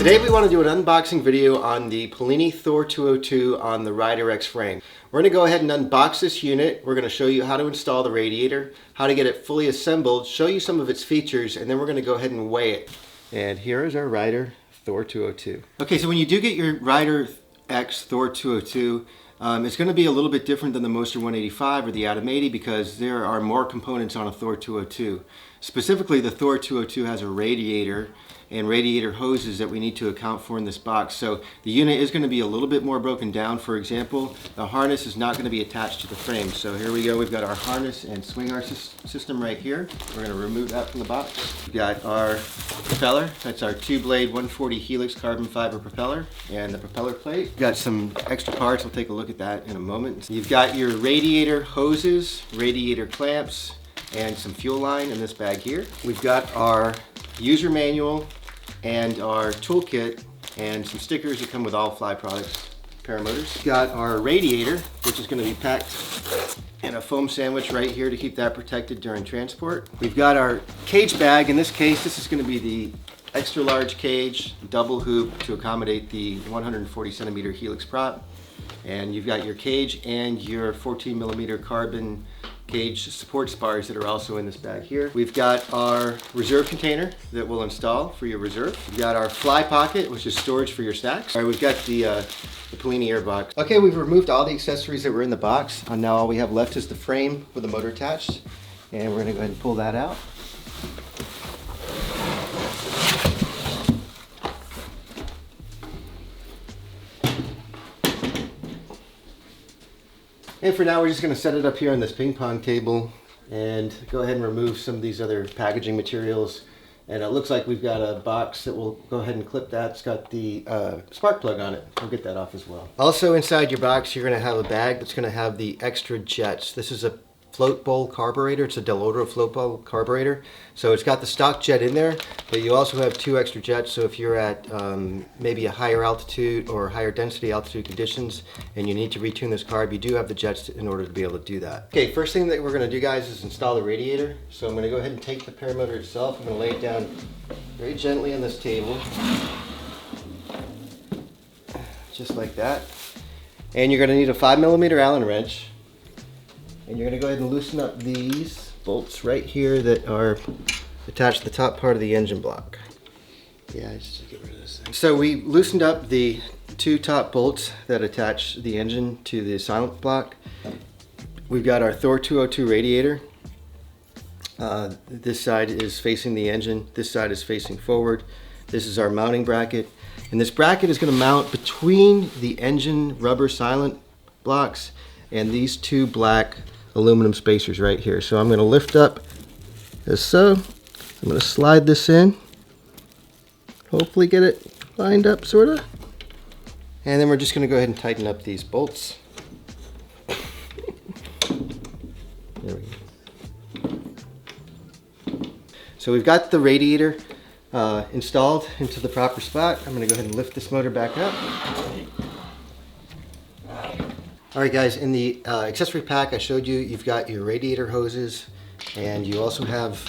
Today we want to do an unboxing video on the Polini Thor 202 on the Radiator X frame. We're going to go ahead and unbox this unit. We're going to show you how to install the radiator, how to get it fully assembled, show you some of its features, and then we're going to go ahead and weigh it. And here is our Radiator Thor 202. Okay, so when you do get your Radiator X Thor 202, it's going to be a little bit different than the Moster 185 or the Atom 80 because there are more components on a Thor 202. Specifically, the Thor 202 has a radiator and radiator hoses that we need to account for in this box. So the unit is going to be a little bit more broken down. For example, the harness is not going to be attached to the frame. So here we go. We've got our harness and swing arm system right here. We're going to remove that from the box. We've got our propeller. That's our 2-blade 140 helix carbon fiber propeller and the propeller plate. We've got some extra parts. We'll take a look at that in a moment. You've got your radiator hoses, radiator clamps, and some fuel line in this bag here. We've got our user manual and our toolkit and some stickers that come with all Fly products, Paramotors. We've got our radiator, which is going to be packed in a foam sandwich right here to keep that protected during transport. We've got our cage bag. In this case, this is going to be the extra large cage, double hoop to accommodate the 140 centimeter helix prop. And you've got your cage and your 14 millimeter carbon cage support spars that are also in this bag here. We've got our reserve container that we'll install for your reserve. We've got our fly pocket, which is storage for your stacks. All right, we've got the Polini air box. Okay, we've removed all the accessories that were in the box. And now all we have left is the frame with the motor attached. And we're gonna go ahead and pull that out. And for now, we're just going to set it up here on this ping pong table and go ahead and remove some of these other packaging materials. And it looks like we've got a box that we'll go ahead and clip that. It's got the spark plug on it. We'll get that off as well. Also inside your box, you're going to have a bag that's going to have the extra jets. This is a float bowl carburetor. It's a Delotro float bowl carburetor. So it's got the stock jet in there, but you also have 2 extra jets. So if you're at maybe a higher altitude or higher density altitude conditions and you need to retune this carb, you do have the jets in order to be able to do that. Okay, first thing that we're going to do, guys, is install the radiator. So I'm going to go ahead and take the paramotor itself. I'm going to lay it down very gently on this table, just like that. And you're going to need a 5 millimeter Allen wrench. And you're going to go ahead and loosen up these bolts right here that are attached to the top part of the engine block. Yeah, just get rid of this thing. So we loosened up the 2 top bolts that attach the engine to the silent block. We've got our Thor 202 radiator. This side is facing the engine. This side is facing forward. This is our mounting bracket. And this bracket is going to mount between the engine rubber silent blocks and these 2 black aluminum spacers right here. So I'm going to lift up as so. I'm going to slide this in. Hopefully get it lined up sort of. And then we're just going to go ahead and tighten up these bolts. There we go. So we've got the radiator installed into the proper spot. I'm going to go ahead and lift this motor back up. Alright guys, in the accessory pack I showed you, you've got your radiator hoses and you also have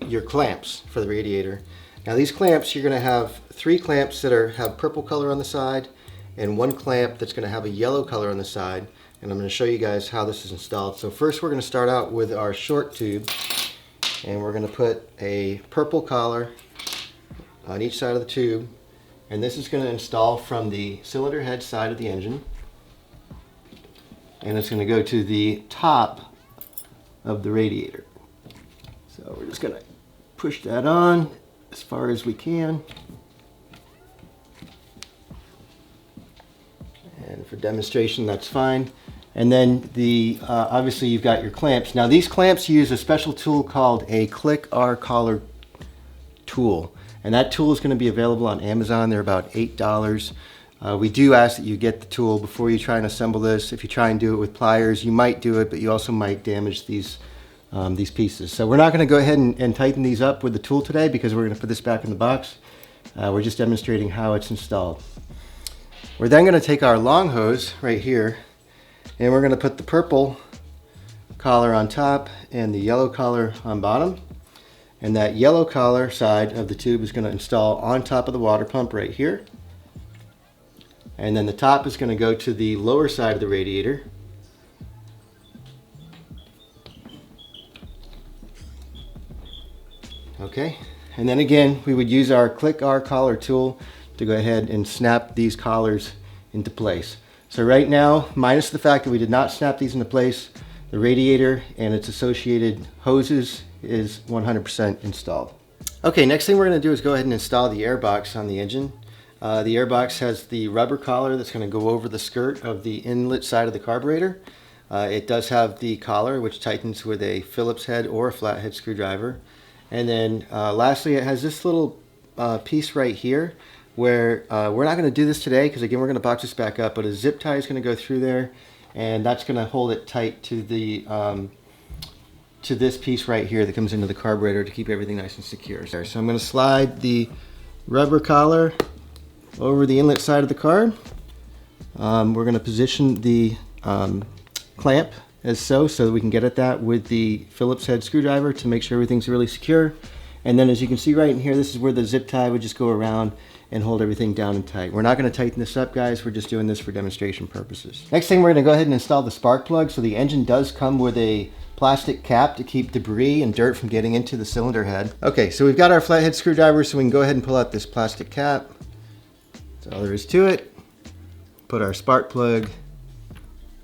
your clamps for the radiator. Now these clamps, you're going to have 3 clamps that have purple color on the side and 1 clamp that's going to have a yellow color on the side. And I'm going to show you guys how this is installed. So first we're going to start out with our short tube and we're going to put a purple collar on each side of the tube. And this is going to install from the cylinder head side of the engine. And it's going to go to the top of the radiator. So we're just going to push that on as far as we can. And for demonstration, that's fine. And then obviously you've got your clamps. Now these clamps use a special tool called a Click R collar tool. And that tool is going to be available on Amazon. They're about $8. We do ask that you get the tool before you try and assemble this. If you try and do it with pliers, you might do it, but you also might damage these pieces. So we're not going to go ahead and tighten these up with the tool today because we're going to put this back in the box. We're just demonstrating how it's installed. We're then going to take our long hose right here and we're going to put the purple collar on top and the yellow collar on bottom. And that yellow collar side of the tube is going to install on top of the water pump right here. And then the top is going to go to the lower side of the radiator. Okay, and then again, we would use our click our collar tool to go ahead and snap these collars into place. So right now, minus the fact that we did not snap these into place, the radiator and its associated hoses is 100% installed. Okay, next thing we're going to do is go ahead and install the air box on the engine. The air box has the rubber collar that's going to go over the skirt of the inlet side of the carburetor. It does have the collar, which tightens with a Phillips head or a flathead screwdriver. And then lastly, it has this little piece right here where we're not going to do this today because again we're going to box this back up, but a zip tie is going to go through there, and that's going to hold it tight to the to this piece right here that comes into the carburetor to keep everything nice and secure. So I'm going to slide the rubber collar over the inlet side of the carb. We're going to position the clamp as so that we can get at that with the Phillips head screwdriver to make sure everything's really secure. And then as you can see right in here, this is where the zip tie would just go around and hold everything down and tight. We're not going to tighten this up, guys. We're just doing this for demonstration purposes. Next thing, we're going to go ahead and install the spark plug. So the engine does come with a plastic cap to keep debris and dirt from getting into the cylinder head. Okay, so we've got our flathead screwdriver, so we can go ahead and pull out this plastic cap. That's all there is to it. Put our spark plug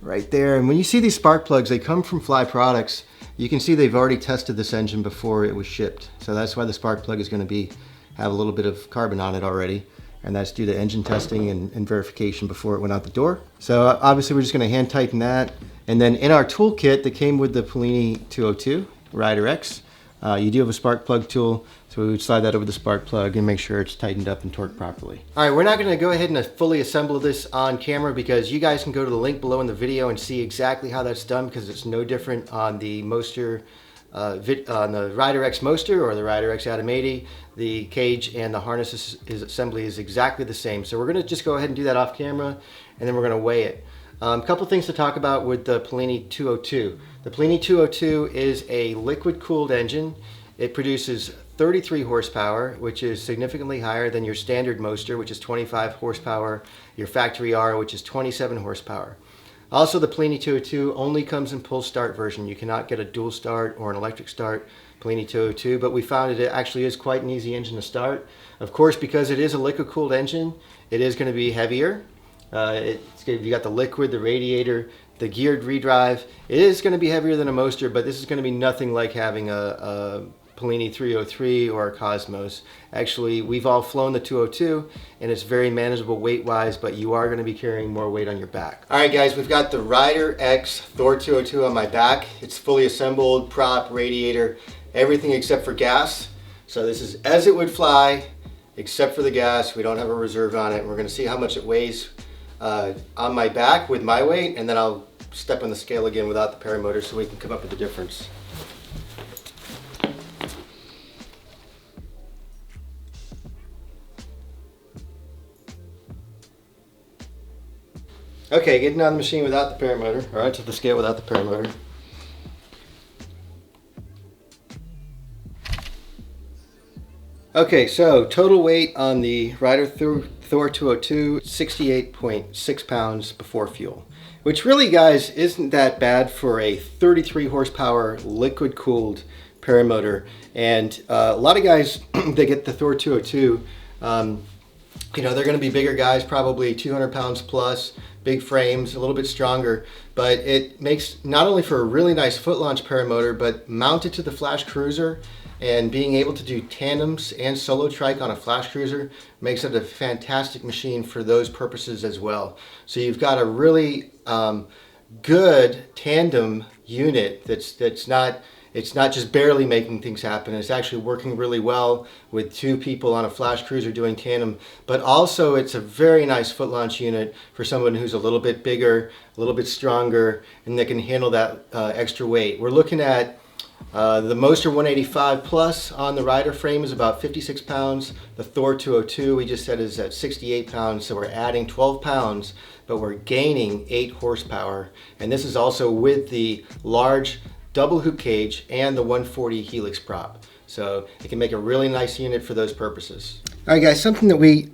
right there. And when you see these spark plugs, they come from Fly Products. You can see they've already tested this engine before it was shipped. So that's why the spark plug is going to have a little bit of carbon on it already. And that's due to engine testing and verification before it went out the door. So obviously we're just going to hand tighten that. And then in our toolkit that came with the Polini 202 Rider X, you do have a spark plug tool. So we would slide that over the spark plug and make sure it's tightened up and torqued properly. All right, we're not going to go ahead and fully assemble this on camera because you guys can go to the link below in the video and see exactly how that's done, because it's no different on the Moster, on the Rider X Moster or the Rider X Atom 80. The cage and the harness assembly is exactly the same. So we're going to just go ahead and do that off camera, and then we're going to weigh it. A couple things to talk about with the Polini 202. The Polini 202 is a liquid-cooled engine. It produces 33 horsepower, which is significantly higher than your standard Moster, which is 25 horsepower, your factory R, which is 27 horsepower. Also, the Polini 202 only comes in pull start version. You cannot get a dual start or an electric start Polini 202, but we found it actually is quite an easy engine to start. Of course, because it is a liquid-cooled engine, it is going to be heavier. You got the liquid, the radiator, the geared redrive. It is going to be heavier than a Moster, but this is going to be nothing like having a Polini 303 or a Cosmos. Actually, we've all flown the 202 and it's very manageable weight-wise, but you are going to be carrying more weight on your back. All right, guys, we've got the Rider X Thor 202 on my back. It's fully assembled, prop, radiator, everything except for gas. So this is as it would fly, except for the gas. We don't have a reserve on it. We're going to see how much it weighs on my back with my weight, and then I'll step on the scale again without the paramotor so we can come up with the difference. Okay, getting on the machine without the paramotor, or onto the scale without the paramotor. Okay, so total weight on the Rider Thor 202, 68.6 pounds before fuel. Which really, guys, isn't that bad for a 33 horsepower liquid-cooled paramotor. And a lot of guys, they get the Thor 202, you know, they're going to be bigger guys, probably 200 pounds plus, big frames, a little bit stronger, but it makes not only for a really nice foot launch paramotor, but mounted to the Flash Cruiser and being able to do tandems and solo trike on a Flash Cruiser makes it a fantastic machine for those purposes as well. So you've got a really good tandem unit that's not just barely making things happen. It's actually working really well with two people on a Flash Cruiser doing tandem, but also it's a very nice foot launch unit for someone who's a little bit bigger, a little bit stronger, and that can handle that extra weight. We're looking at the Moster 185 Plus on the Rider frame is about 56 pounds. The Thor 202 we just said is at 68 pounds, so we're adding 12 pounds, but we're gaining 8 horsepower. And this is also with the large double hoop cage and the 140 helix prop. So it can make a really nice unit for those purposes. All right guys, something that we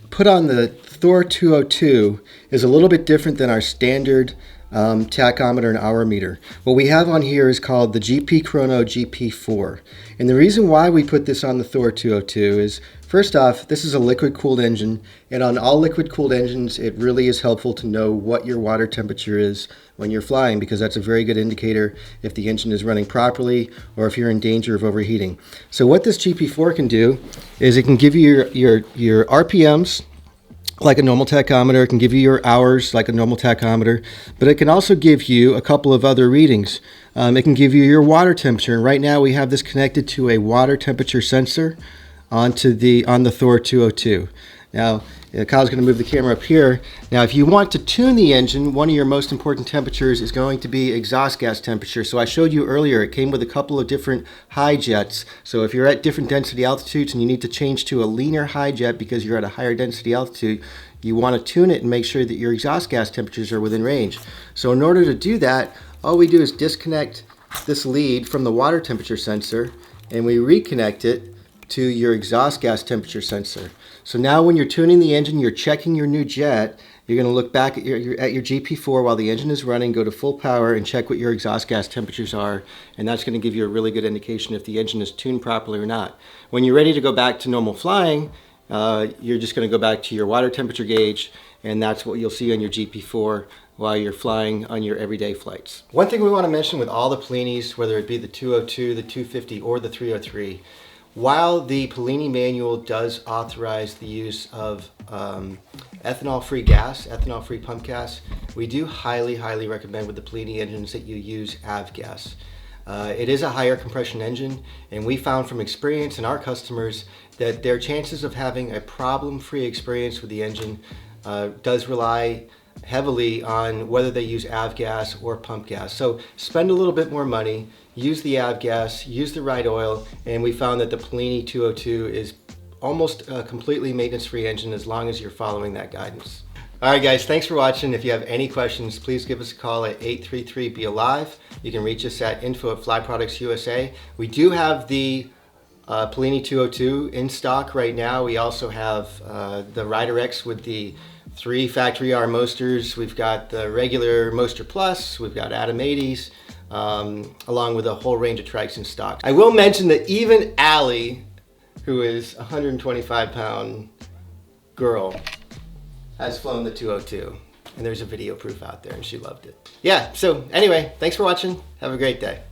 put on the Thor 202 is a little bit different than our standard tachometer and hour meter. What we have on here is called the GP Chrono GP4. And the reason why we put this on the Thor 202 is, first off, this is a liquid cooled engine, and on all liquid cooled engines it really is helpful to know what your water temperature is when you're flying, because that's a very good indicator if the engine is running properly or if you're in danger of overheating. So what this GP4 can do is it can give you your RPMs like a normal tachometer. It can give you your hours like a normal tachometer, but it can also give you a couple of other readings. It can give you your water temperature, and right now we have this connected to a water temperature sensor on the Thor 202. Now, Kyle's going to move the camera up here. Now, if you want to tune the engine, one of your most important temperatures is going to be exhaust gas temperature. So I showed you earlier, it came with a couple of different high jets. So if you're at different density altitudes and you need to change to a leaner high jet because you're at a higher density altitude, you want to tune it and make sure that your exhaust gas temperatures are within range. So in order to do that, all we do is disconnect this lead from the water temperature sensor and we reconnect it to your exhaust gas temperature sensor. So now when you're tuning the engine, you're checking your new jet, you're going to look back at your GP4 while the engine is running, go to full power and check what your exhaust gas temperatures are, and that's going to give you a really good indication if the engine is tuned properly or not. When you're ready to go back to normal flying, you're just going to go back to your water temperature gauge, and that's what you'll see on your GP4 while you're flying on your everyday flights. One thing we want to mention with all the Polinis, whether it be the 202, the 250, or the 303, while the Polini manual does authorize the use of ethanol-free gas, ethanol-free pump gas, we do highly recommend with the Polini engines that you use avgas. It is a higher compression engine, and we found from experience in our customers that their chances of having a problem-free experience with the engine does rely heavily on whether they use avgas or pump gas. So spend a little bit more money, use the avgas, use the right oil, and we found that the Polini 202 is almost a completely maintenance-free engine as long as you're following that guidance. Alright guys, thanks for watching. If you have any questions, please give us a call at 833-BE-ALIVE. You can reach us at info@flyproductsusa. We do have the Polini 202 in stock right now. We also have the Rider X with the 3 factory R Mosters. We've got the regular Moster Plus, we've got Atom 80s, along with a whole range of trikes in stock. I will mention that even Allie, who is a 125-pound girl, has flown the 202, and there's a video proof out there and she loved it. Yeah, so anyway, thanks for watching. Have a great day.